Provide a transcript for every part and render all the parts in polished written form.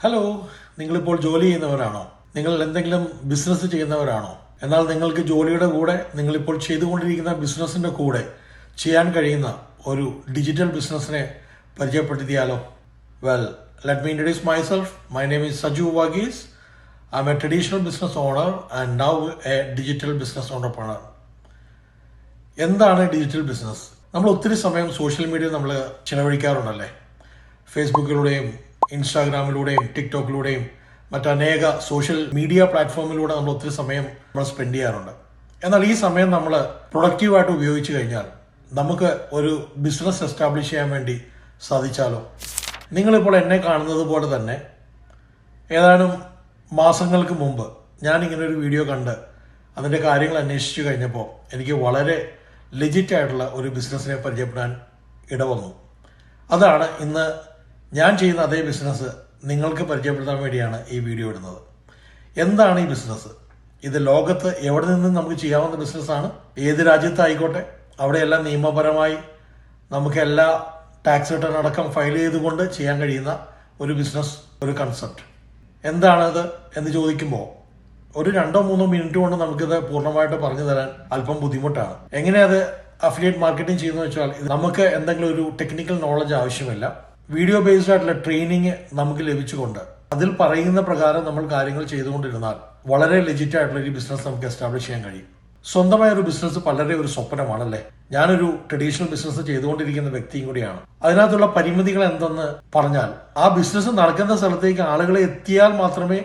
Hello, നിങ്ങളിപ്പോൾ ജോലി ചെയ്യുന്നവരാണോ? നിങ്ങൾ എന്തെങ്കിലും ബിസിനസ് ചെയ്യുന്നവരാണോ? എന്നാൽ നിങ്ങൾക്ക് ജോലിയുടെ കൂടെ നിങ്ങളിപ്പോൾ ചെയ്തുകൊണ്ടിരിക്കുന്ന ബിസിനസിന്റെ കൂടെ ചെയ്യാൻ കഴിയുന്ന ഒരു ഡിജിറ്റൽ ബിസിനസ്സിനെ പരിചയപ്പെടുത്തിയാലോ? Well, let me introduce myself. My name is Saju Varghese. I am a traditional business owner and now a digital business entrepreneur. എന്താണ് ഡിജിറ്റൽ ബിസിനസ്? നമ്മൾ ഒത്തിരി സമയം സോഷ്യൽ മീഡിയ നമ്മൾ ചിലവഴിക്കാറുണ്ടല്ലേ? ഫേസ്ബുക്കിലൂടെയും ഇൻസ്റ്റാഗ്രാമിലൂടെയും ടിക്ടോക്കിലൂടെയും മറ്റനേക സോഷ്യൽ മീഡിയ പ്ലാറ്റ്ഫോമിലൂടെ നമ്മൾ ഒത്തിരി സമയം നമ്മൾ സ്പെൻഡ് ചെയ്യാറുണ്ട്. എന്നാൽ ഈ സമയം നമ്മൾ പ്രൊഡക്റ്റീവായിട്ട് ഉപയോഗിച്ച് കഴിഞ്ഞാൽ നമുക്ക് ഒരു ബിസിനസ് എസ്റ്റാബ്ലിഷ് ചെയ്യാൻ വേണ്ടി സാധിച്ചാലോ? നിങ്ങളിപ്പോൾ എന്നെ കാണുന്നത് പോലെ തന്നെ ഏതാനും മാസങ്ങൾക്ക് മുമ്പ് ഞാനിങ്ങനെ ഒരു വീഡിയോ കണ്ട് അതിൻ്റെ കാര്യങ്ങൾ അന്വേഷിച്ചു കഴിഞ്ഞപ്പോൾ എനിക്ക് വളരെ ലെജിറ്റ് ആയിട്ടുള്ള ഒരു ബിസിനസ്സിനെ പരിചയപ്പെടാൻ ഇടവന്നു. അതാണ് ഇന്ന് ഞാൻ ചെയ്യുന്ന അതേ ബിസിനസ് നിങ്ങൾക്ക് പരിചയപ്പെടുത്താൻ വേണ്ടിയാണ് ഈ വീഡിയോ ഇടുന്നത്. എന്താണ് ഈ ബിസിനസ്? ഇത് ലോകത്ത് എവിടെ നിന്നും നമുക്ക് ചെയ്യാവുന്ന ബിസിനസ്സാണ്. ഏത് രാജ്യത്തായിക്കോട്ടെ അവിടെയെല്ലാം നിയമപരമായി നമുക്ക് എല്ലാ ടാക്സ് റിട്ടേൺ അടക്കം ഫയൽ ചെയ്തുകൊണ്ട് ചെയ്യാൻ കഴിയുന്ന ഒരു ബിസിനസ്, ഒരു കൺസെപ്റ്റ്. എന്താണത് എന്ന് ചോദിക്കുമ്പോൾ ഒരു 2-3 മിനിറ്റ് കൊണ്ട് നമുക്കിത് പൂർണ്ണമായിട്ട് പറഞ്ഞു തരാൻ അല്പം ബുദ്ധിമുട്ടാണ്. എങ്ങനെ അത് അഫിലിയേറ്റ് മാർക്കറ്റിംഗ് ചെയ്യുന്നത് വെച്ചാൽ നമുക്ക് എന്തെങ്കിലും ഒരു ടെക്നിക്കൽ നോളജ് ആവശ്യമില്ല. വീഡിയോ ബേസ്ഡ് ആയിട്ടുള്ള ട്രെയിനിങ് നമുക്ക് ലഭിച്ചുകൊണ്ട് അതിൽ പറയുന്ന പ്രകാരം നമ്മൾ കാര്യങ്ങൾ ചെയ്തുകൊണ്ടിരുന്നാൽ വളരെ ലെജിറ്റ് ആയിട്ടുള്ള ഒരു ബിസിനസ് നമുക്ക് എസ്റ്റാബ്ലിഷ് ചെയ്യാൻ കഴിയും. സ്വന്തമായ ഒരു ബിസിനസ് പലരെ ഒരു സ്വപ്നമാണല്ലേ? ഞാനൊരു ട്രഡീഷണൽ ബിസിനസ് ചെയ്തുകൊണ്ടിരിക്കുന്ന വ്യക്തിയും കൂടിയാണ്. അതിനകത്തുള്ള പരിമിതികൾ എന്തെന്ന് പറഞ്ഞാൽ, ആ ബിസിനസ് നടക്കുന്ന സ്ഥലത്തേക്ക് ആളുകളെ എത്തിയാൽ മാത്രമേ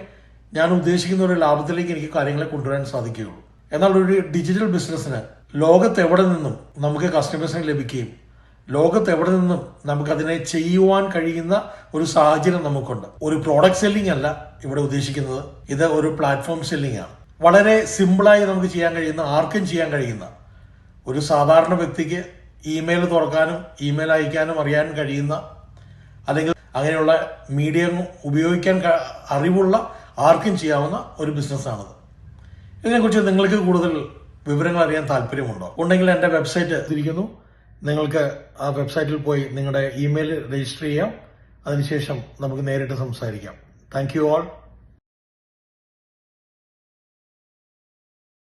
ഞാൻ ഉദ്ദേശിക്കുന്ന ഒരു ലാഭത്തിലേക്ക് എനിക്ക് കാര്യങ്ങളെ കൊണ്ടുവരാൻ സാധിക്കുകയുള്ളൂ. എന്നാൽ ഒരു ഡിജിറ്റൽ ബിസിനസ്സിന് ലോകത്ത് എവിടെ നിന്നും നമുക്ക് കസ്റ്റമേഴ്സിനെ ലഭിക്കുകയും ലോകത്ത് എവിടെ നിന്നും നമുക്കതിനെ ചെയ്യുവാൻ കഴിയുന്ന ഒരു സാഹചര്യം നമുക്കുണ്ട്. ഒരു പ്രോഡക്റ്റ് സെല്ലിംഗ് അല്ല ഇവിടെ ഉദ്ദേശിക്കുന്നത്, ഇത് ഒരു പ്ലാറ്റ്ഫോം സെല്ലിംഗ് ആണ്. വളരെ സിമ്പിളായി നമുക്ക് ചെയ്യാൻ കഴിയുന്ന, ആർക്കും ചെയ്യാൻ കഴിയുന്ന, ഒരു സാധാരണ വ്യക്തിക്ക് ഇമെയിൽ തുറക്കാനും ഇമെയിൽ അയക്കാനും അറിയാൻ കഴിയുന്ന, അല്ലെങ്കിൽ അങ്ങനെയുള്ള മീഡിയ ഉപയോഗിക്കാൻ അറിവുള്ള ആർക്കും ചെയ്യാവുന്ന ഒരു ബിസിനസ്സാണത്. ഇതിനെക്കുറിച്ച് നിങ്ങൾക്ക് കൂടുതൽ വിവരങ്ങൾ അറിയാൻ താല്പര്യമുണ്ടോ? ഉണ്ടെങ്കിൽ എൻ്റെ വെബ്സൈറ്റ് തിരിക്കുന്നു. നിങ്ങൾക്ക് ആ വെബ്സൈറ്റിൽ പോയി നിങ്ങളുടെ ഇമെയിൽ രജിസ്റ്റർ ചെയ്യാം. അതിനുശേഷം നമുക്ക് നേരിട്ട് സംസാരിക്കാം. Thank you all.